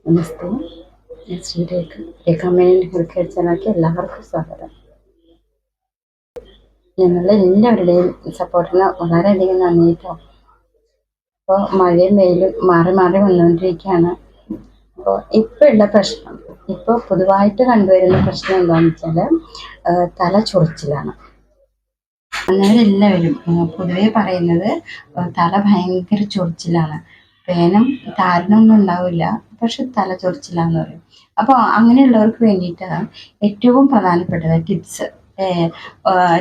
നമസ്തേ, ഞാൻ Sreerekha. രേഖാമേനോൻ health care ചാനലിലേക്ക് എല്ലാവർക്കും സ്വാഗതം. ഞങ്ങളുടെ എല്ലാവരുടെയും സപ്പോർട്ടിന് വളരെയധികം നന്ദി കേട്ടോ. അപ്പോൾ മഴയും വെയിലും മാറി മാറി വന്നുകൊണ്ടിരിക്കുകയാണ്. അപ്പോൾ ഇപ്പോൾ ഉള്ള പ്രശ്നം, ഇപ്പോൾ പൊതുവായിട്ട് കണ്ടുവരുന്ന പ്രശ്നം എന്താണെന്ന് വെച്ചാൽ തല ചൊറിച്ചിലാണ്. അന്നേരമെല്ലാവരും പൊതുവേ പറയുന്നത് തല ഭയങ്കര ചൊറിച്ചിലാണ്. പേനും താരനൊന്നും ഉണ്ടാവില്ല, പക്ഷെ തല ചൊറിച്ചിലാന്ന് പറയും. അപ്പോൾ അങ്ങനെയുള്ളവർക്ക് വേണ്ടിയിട്ട് ഏറ്റവും പ്രധാനപ്പെട്ടത് ടിപ്സ്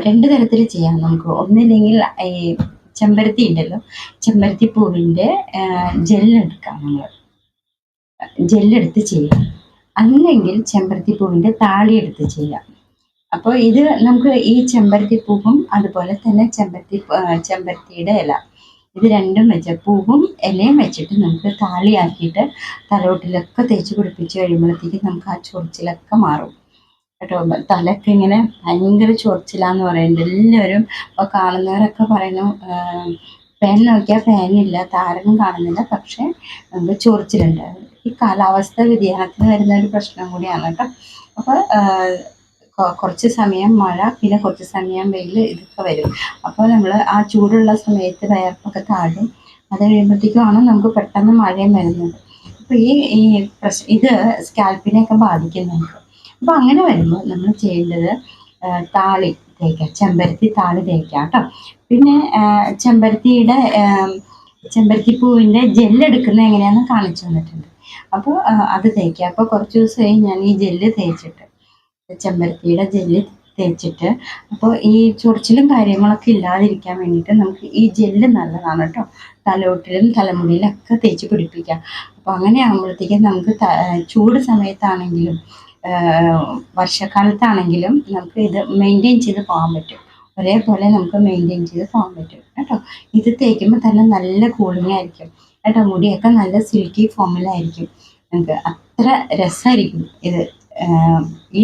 രണ്ട് തരത്തിൽ ചെയ്യാം നമുക്ക്. ഒന്നില്ലെങ്കിൽ ഈ ചെമ്പരത്തി ഉണ്ടല്ലോ, ചെമ്പരത്തി പൂവിൻ്റെ ജെല്ലെടുക്കാം. നമ്മൾ ജെല്ലെടുത്ത് ചെയ്യാം, അല്ലെങ്കിൽ ചെമ്പരത്തി പൂവിൻ്റെ താളി എടുത്ത് ചെയ്യാം. അപ്പോൾ ഇത് നമുക്ക് ഈ ചെമ്പരത്തി പൂവും അതുപോലെ തന്നെ ചെമ്പരത്തിയുടെ ഇല, ഇത് രണ്ടും വെച്ച് പൂവും ഇലയും വെച്ചിട്ട് നമുക്ക് താളിയാക്കിയിട്ട് തലോട്ടിലൊക്കെ തേച്ച് പിടിപ്പിച്ച് കഴിയുമ്പോഴത്തേക്ക് നമുക്ക് ആ ചൊറിച്ചിലൊക്കെ മാറും കേട്ടോ. തലയൊക്കെ ഇങ്ങനെ ഭയങ്കര ചൊറിച്ചിലാന്ന് പറയുന്നുണ്ട് എല്ലാവരും. അപ്പോൾ കാണുന്നവരൊക്കെ പറയുന്നു ഫാൻ നോക്കിയാൽ ഫാനില്ല, താരനും കാണുന്നില്ല, പക്ഷേ നമുക്ക് ചൊറിച്ചിലുണ്ട്. ഈ കാലാവസ്ഥ വ്യതിയാനത്തിന് വരുന്ന ഒരു പ്രശ്നം കൂടിയാണ് കേട്ടോ. അപ്പോൾ കുറച്ച് സമയം മഴ, പിന്നെ കുറച്ച് സമയം വെയിൽ, ഇതൊക്കെ വരും. അപ്പോൾ നമ്മൾ ആ ചൂടുള്ള സമയത്ത് വിയർപ്പൊക്കെ താഴും. അത് കഴിയുമ്പോഴത്തേക്കുമാണ് നമുക്ക് പെട്ടെന്ന് മഴയും വരുന്നത്. അപ്പോൾ ഈ ഇത് സ്കാൽപ്പിനെയൊക്കെ ബാധിക്കും നമുക്ക്. അപ്പോൾ അങ്ങനെ വരുമ്പോൾ നമ്മൾ ചെയ്യേണ്ടത് താളി തേക്കുക, ചെമ്പരത്തി താളി തേക്കുക കേട്ടോ. പിന്നെ ചെമ്പരത്തിപ്പൂവിൻ്റെ ജെല്ലെടുക്കുന്നത് എങ്ങനെയാണെന്ന് കാണിച്ചു തന്നിട്ടുണ്ട്. അപ്പോൾ അത് തേക്കുക. അപ്പോൾ കുറച്ച് ദിവസമായി ഞാൻ ഈ ജെല്ല് തേച്ചിട്ട്, ചെമ്പരത്തിയുടെ ജെല്ല് തേച്ചിട്ട്. അപ്പോൾ ഈ ചൊറിച്ചിലും കാര്യങ്ങളൊക്കെ ഇല്ലാതിരിക്കാൻ വേണ്ടിയിട്ട് നമുക്ക് ഈ ജെല്ല് നല്ലതാണ് കേട്ടോ. തലോട്ടിലും തലമുടിയിലൊക്കെ തേച്ച് പിടിപ്പിക്കാം. അപ്പോൾ അങ്ങനെ ആകുമ്പോഴത്തേക്കും നമുക്ക് ചൂട് സമയത്താണെങ്കിലും വർഷക്കാലത്താണെങ്കിലും നമുക്ക് ഇത് മെയിൻറ്റെയിൻ ചെയ്ത് പോകാൻ പറ്റും. ഒരേപോലെ നമുക്ക് മെയിൻറ്റെയിൻ ചെയ്ത് പോകാൻ പറ്റും കേട്ടോ. ഇത് തേക്കുമ്പോൾ തന്നെ നല്ല കൂളിംഗ് ആയിരിക്കും കേട്ടോ. മുടിയൊക്കെ നല്ല സിൽക്കി ഫോമിലായിരിക്കും. നമുക്ക് അത്ര രസമായിരിക്കും ഇത്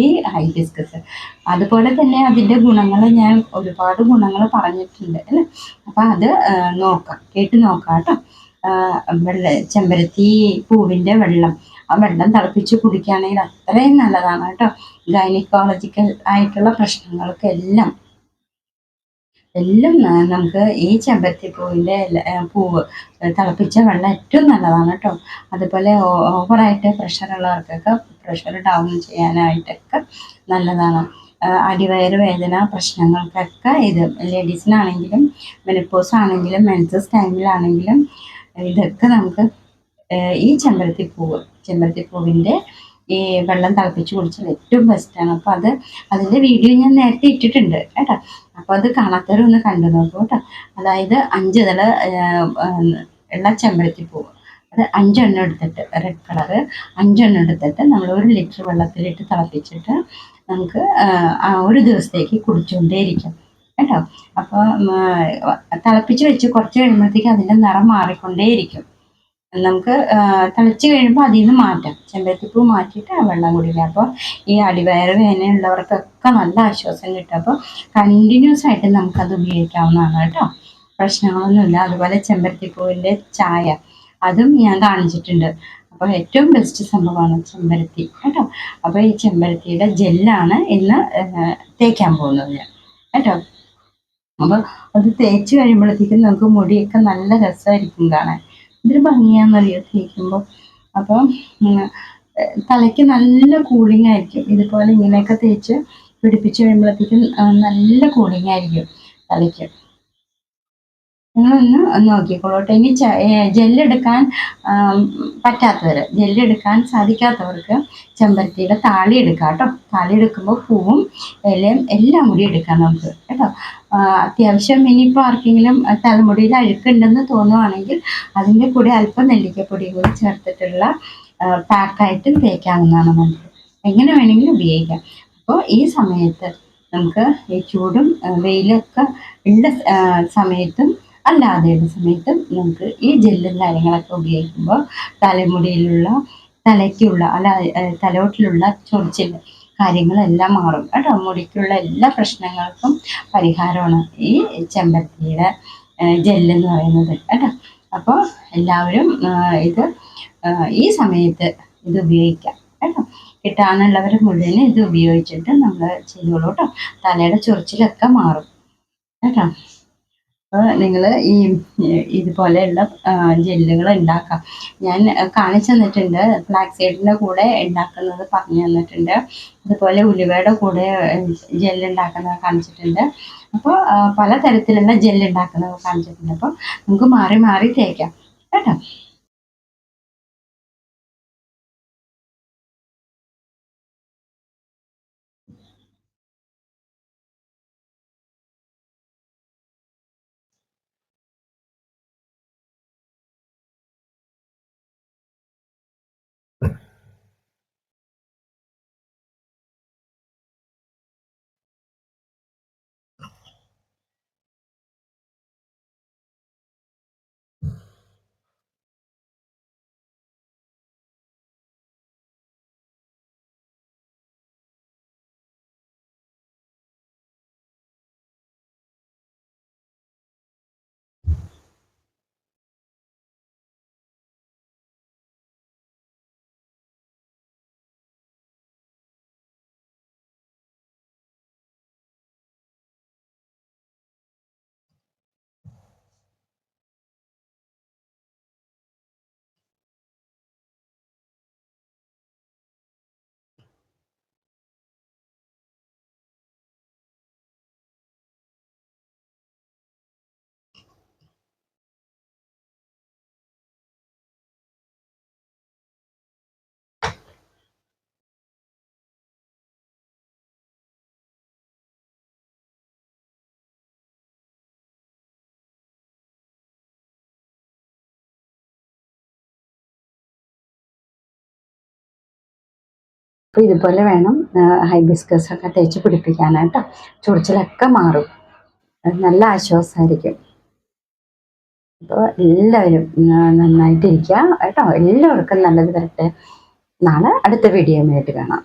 ഈ ഹൈബിസ്കസ്. അതുപോലെ തന്നെ അതിൻ്റെ ഗുണങ്ങൾ ഞാൻ ഒരുപാട് ഗുണങ്ങൾ പറഞ്ഞിട്ടുണ്ട് അല്ലേ. അപ്പം അത് കേട്ട് നോക്കാം കേട്ടോ. ചെമ്പരത്തി പൂവിൻ്റെ വെള്ളം, ആ വെള്ളം തിളപ്പിച്ച് കുടിക്കുകയാണെങ്കിൽ അത്രയും നല്ലതാണ് കേട്ടോ. ഗൈനക്കോളജിക്കൽ ആയിട്ടുള്ള പ്രശ്നങ്ങൾക്കെല്ലാം നമുക്ക് ഈ ചെമ്പരത്തി പൂവ് തിളപ്പിച്ച വെള്ളം ഏറ്റവും നല്ലതാണ് കേട്ടോ. അതുപോലെ ഓവറായിട്ട് പ്രഷറുള്ളവർക്കൊക്കെ പ്രഷർ ഡൗൺ ചെയ്യാനായിട്ടൊക്കെ നല്ലതാണ്. അടിവയറ് വേദന പ്രശ്നങ്ങൾക്കൊക്കെ ഇത്, ലേഡീസിനാണെങ്കിലും മെനോപോസ് ആണെങ്കിലും മെൻസസ് ടൈമിലാണെങ്കിലും ഇതൊക്കെ നമുക്ക് ഈ ചെമ്പരത്തിപ്പൂവിൻ്റെ ഈ വെള്ളം തിളപ്പിച്ച് കുടിച്ചാൽ ഏറ്റവും ബെസ്റ്റാണ്. അപ്പോൾ അതിൻ്റെ വീഡിയോ ഞാൻ നേരത്തെ ഇട്ടിട്ടുണ്ട് കേട്ടോ. അപ്പോൾ അത് കാണാത്തവരൊന്ന് കണ്ടു നോക്കൂ കേട്ടോ. അതായത് 5 ഇതള് ഉള്ള ചെമ്പരത്തിപ്പൂവ്, അത് 5 എണ്ണം എടുത്തിട്ട്, റെഡ് കളറ് 5 എണ്ണം എടുത്തിട്ട് നമ്മൾ 1 ലിറ്റർ വെള്ളത്തിലിട്ട് തിളപ്പിച്ചിട്ട് നമുക്ക് ഒരു ദിവസത്തേക്ക് കുടിച്ചുകൊണ്ടേയിരിക്കാം കേട്ടോ. അപ്പോൾ തിളപ്പിച്ച് വെച്ച് കുറച്ച് കഴിയുമ്പോഴത്തേക്ക് അതിൻ്റെ നിറം മാറിക്കൊണ്ടേയിരിക്കും. നമുക്ക് തിളച്ച് കഴിയുമ്പോൾ അതിൽ നിന്ന് മാറ്റാം, ചെമ്പരത്തിപ്പൂ മാറ്റിയിട്ട് ആ വെള്ളം കുടിക്കാം. അപ്പോൾ ഈ അടിവയറ് വേദനയുള്ളവർക്കൊക്കെ നല്ല ആശ്വാസം കിട്ടും. അപ്പോൾ കണ്ടിന്യൂസ് ആയിട്ട് നമുക്കത് ഉപയോഗിക്കാവുന്നതാണ് കേട്ടോ, പ്രശ്നങ്ങളൊന്നുമില്ല. അതുപോലെ ചെമ്പരത്തിപ്പൂവിൻ്റെ ചായ, അതും ഞാൻ കാണിച്ചിട്ടുണ്ട്. അപ്പോൾ ഏറ്റവും ബെസ്റ്റ് സംഭവമാണ് ചെമ്പരത്തി കേട്ടോ. അപ്പോൾ ഈ ചെമ്പരത്തിയുടെ ജെല്ലാണ് ഇന്ന് തേക്കാൻ പോകുന്നത് ഞാൻ കേട്ടോ. അപ്പോൾ അത് തേച്ച് കഴിയുമ്പോഴത്തേക്കും നമുക്ക് മുടിയൊക്കെ നല്ല രസമായിരിക്കും കാണാൻ. ഇതൊരു ഭംഗിയാണെന്നറിയോ തേക്കുമ്പോൾ. അപ്പം തലയ്ക്ക് നല്ല കൂളിംഗ് ആയിരിക്കും. ഇതുപോലെ ഇങ്ങനെയൊക്കെ തേച്ച് പിടിപ്പിച്ച് കഴിയുമ്പോഴത്തേക്കും നല്ല കൂളിംഗ് ആയിരിക്കും തലയ്ക്ക്. നിങ്ങളൊന്ന് നോക്കിക്കോളൂട്ടെ. ഇനി ജെല്ലെടുക്കാൻ ജെല്ലെടുക്കാൻ സാധിക്കാത്തവർക്ക് ചെമ്പരത്തിയുടെ താളി എടുക്കാം കേട്ടോ. താളി എടുക്കുമ്പോൾ പൂവും ഇലയും എല്ലാം കൂടി എടുക്കാം നമുക്ക് കേട്ടോ. അത്യാവശ്യം ഇനിയിപ്പോൾ ആർക്കെങ്കിലും തലമുടിയിൽ അഴുക്കുണ്ടെന്ന് തോന്നുവാണെങ്കിൽ അതിൻ്റെ കൂടെ അല്പം നെല്ലിക്കപ്പൊടിയും കൂടി ചേർത്തിട്ടുള്ള പാക്കായിട്ട് തേക്കാവുന്നതാണ്. നമുക്ക് എങ്ങനെ വേണമെങ്കിലും ഉപയോഗിക്കാം. അപ്പോൾ ഈ സമയത്ത് നമുക്ക് ഈ ചൂടും വെയിലൊക്കെ ഉള്ള സമയത്തും അല്ലാതെയുള്ള സമയത്തും നമുക്ക് ഈ ജെല്ലും കാര്യങ്ങളൊക്കെ ഉപയോഗിക്കുമ്പോൾ തലോട്ടിലുള്ള ചൊറിച്ചിൽ കാര്യങ്ങളെല്ലാം മാറും കേട്ടോ. മുടിക്കുള്ള എല്ലാ പ്രശ്നങ്ങൾക്കും പരിഹാരമാണ് ഈ ചെമ്പരത്തിയുടെ ജെല്ലെന്ന് പറയുന്നത് കേട്ടോ. അപ്പോൾ എല്ലാവരും ഇത് ഈ സമയത്ത് ഇത് ഉപയോഗിക്കാം കേട്ടോ. കിട്ടാനുള്ളവർ മുഴുവൻ ഇത് ഉപയോഗിച്ചിട്ട് നമ്മൾ ചെയ്തോളൂ കേട്ടോ. തലയുടെ ചൊറിച്ചിലൊക്കെ മാറും കേട്ടോ. അപ്പോൾ നിങ്ങൾ ഈ ഇതുപോലെയുള്ള ജെല്ലുകൾ ഉണ്ടാക്കാം. ഞാൻ കാണിച്ചു തന്നിട്ടുണ്ട്, ഫ്ലാക്സ് സീഡിൻ്റെ കൂടെ ഉണ്ടാക്കുന്നത് പറഞ്ഞു തന്നിട്ടുണ്ട്. അതുപോലെ ഉലുവയുടെ കൂടെ ജെല്ല് ഉണ്ടാക്കുന്നത് കാണിച്ചിട്ടുണ്ട്. അപ്പോൾ പലതരത്തിലുള്ള ജെല്ല് ഉണ്ടാക്കുന്നത് കാണിച്ചിട്ടുണ്ട്. അപ്പോൾ നമുക്ക് മാറി മാറി തേക്കാം കേട്ടോ. അപ്പോൾ ഇതുപോലെ വേണം ഹൈബിസ്കസ് ഒക്കെ തേച്ച് പിടിപ്പിക്കാനായിട്ടോ. ചൊറിച്ചിലൊക്കെ മാറും, നല്ല ആശ്വാസമായിരിക്കും. അപ്പോൾ എല്ലാവരും നന്നായിട്ടിരിക്കുക കേട്ടോ. എല്ലാവർക്കും നല്ലത് വരട്ടെ. നാളെ അടുത്ത വീഡിയോയുമായിട്ട് കാണാം.